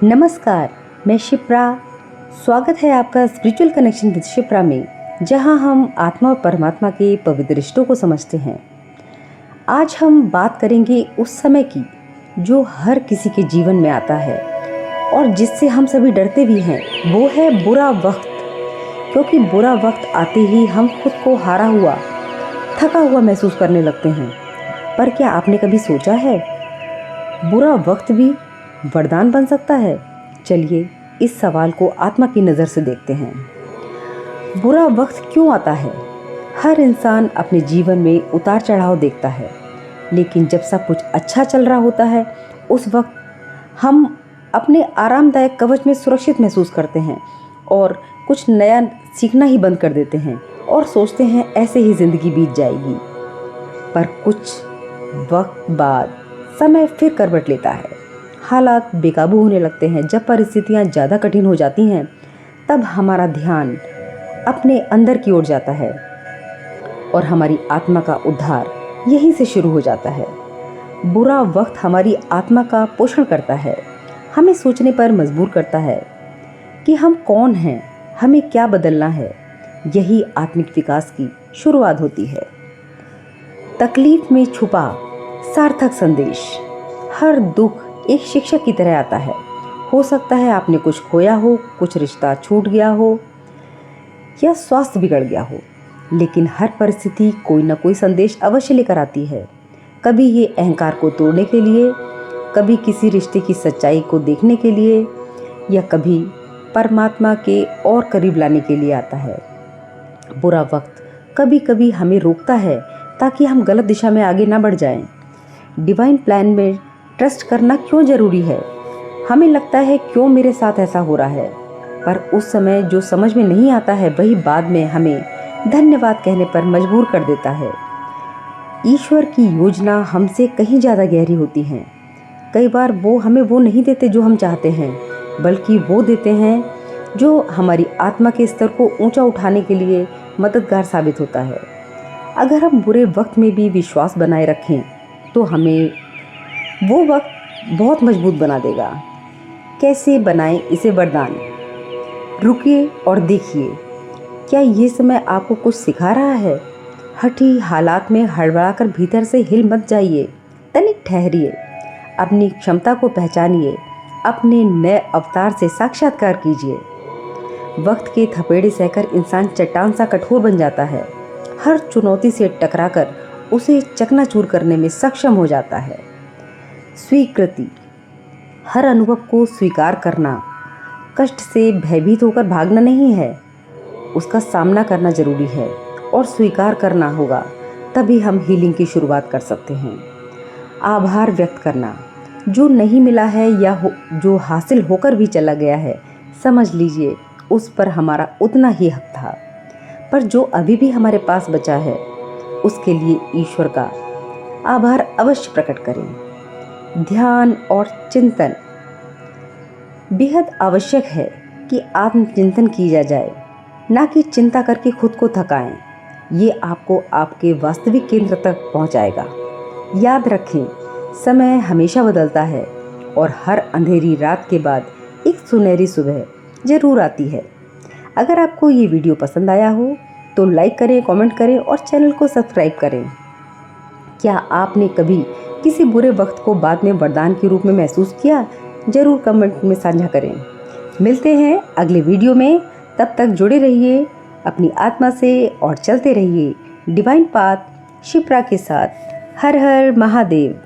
नमस्कार, मैं शिप्रा। स्वागत है आपका स्पिरिचुअल कनेक्शन विद शिप्रा में, जहां हम आत्मा और परमात्मा के पवित्र रिश्तों को समझते हैं। आज हम बात करेंगे उस समय की जो हर किसी के जीवन में आता है और जिससे हम सभी डरते भी हैं। वो है बुरा वक्त, क्योंकि बुरा वक्त आते ही हम खुद को हारा हुआ, थका हुआ महसूस करने लगते हैं। पर क्या आपने कभी सोचा है, बुरा वक्त भी वरदान बन सकता है? चलिए इस सवाल को आत्मा की नज़र से देखते हैं। बुरा वक्त क्यों आता है? हर इंसान अपने जीवन में उतार चढ़ाव देखता है, लेकिन जब सब कुछ अच्छा चल रहा होता है उस वक्त हम अपने आरामदायक कवच में सुरक्षित महसूस करते हैं और कुछ नया सीखना ही बंद कर देते हैं और सोचते हैं ऐसे ही ज़िंदगी बीत जाएगी। पर कुछ वक्त बाद समय फिर करवट लेता है, हालात बेकाबू होने लगते हैं। जब परिस्थितियाँ ज़्यादा कठिन हो जाती हैं तब हमारा ध्यान अपने अंदर की ओर जाता है और हमारी आत्मा का उद्धार यहीं से शुरू हो जाता है। बुरा वक्त हमारी आत्मा का पोषण करता है, हमें सोचने पर मजबूर करता है कि हम कौन हैं, हमें क्या बदलना है। यही आत्मिक विकास की शुरुआत होती है। तकलीफ में छुपा सार्थक संदेश। हर दुख एक शिक्षक की तरह आता है। हो सकता है आपने कुछ खोया हो, कुछ रिश्ता छूट गया हो या स्वास्थ्य बिगड़ गया हो, लेकिन हर परिस्थिति कोई ना कोई संदेश अवश्य लेकर आती है। कभी ये अहंकार को तोड़ने के लिए, कभी किसी रिश्ते की सच्चाई को देखने के लिए, या कभी परमात्मा के और करीब लाने के लिए आता है। बुरा वक्त कभी कभी हमें रोकता है ताकि हम गलत दिशा में आगे ना बढ़ जाएं। डिवाइन प्लान में ट्रस्ट करना क्यों ज़रूरी है? हमें लगता है क्यों मेरे साथ ऐसा हो रहा है, पर उस समय जो समझ में नहीं आता है वही बाद में हमें धन्यवाद कहने पर मजबूर कर देता है। ईश्वर की योजना हमसे कहीं ज़्यादा गहरी होती है। कई बार वो हमें वो नहीं देते जो हम चाहते हैं, बल्कि वो देते हैं जो हमारी आत्मा के स्तर को ऊंचा उठाने के लिए मददगार साबित होता है। अगर हम बुरे वक्त में भी विश्वास बनाए रखें तो हमें वो वक्त बहुत मजबूत बना देगा। कैसे बनाएं इसे वरदान? रुकिए और देखिए, क्या ये समय आपको कुछ सिखा रहा है? हठी हालात में हड़बड़ाकर भीतर से हिल मत जाइए। तनिक ठहरिए, अपनी क्षमता को पहचानिए, अपने नए अवतार से साक्षात्कार कीजिए। वक्त के थपेड़े सहकर इंसान चट्टान सा कठोर बन जाता है। हर चुनौती से टकराकर उसे चकनाचूर करने में सक्षम हो जाता है। स्वीकृति। हर अनुभव को स्वीकार करना कष्ट से भयभीत होकर भागना नहीं है, उसका सामना करना जरूरी है और स्वीकार करना होगा, तभी हम हीलिंग की शुरुआत कर सकते हैं। आभार व्यक्त करना। जो नहीं मिला है या जो हासिल होकर भी चला गया है, समझ लीजिए उस पर हमारा उतना ही हक था, पर जो अभी भी हमारे पास बचा है उसके लिए ईश्वर का आभार अवश्य प्रकट करें। ध्यान और चिंतन। बेहद आवश्यक है कि आत्मचिंतन किया जाए, ना कि चिंता करके खुद को थकाएं। ये आपको आपके वास्तविक केंद्र तक पहुंचाएगा। याद रखें, समय हमेशा बदलता है और हर अंधेरी रात के बाद एक सुनहरी सुबह जरूर आती है। अगर आपको ये वीडियो पसंद आया हो तो लाइक करें, कमेंट करें और चैनल को सब्सक्राइब करें। क्या आपने कभी किसी बुरे वक्त को बाद में वरदान के रूप में महसूस किया? ज़रूर कमेंट में साझा करें। मिलते हैं अगले वीडियो में, तब तक जुड़े रहिए अपनी आत्मा से और चलते रहिए डिवाइन पाथ शिप्रा के साथ। हर हर महादेव।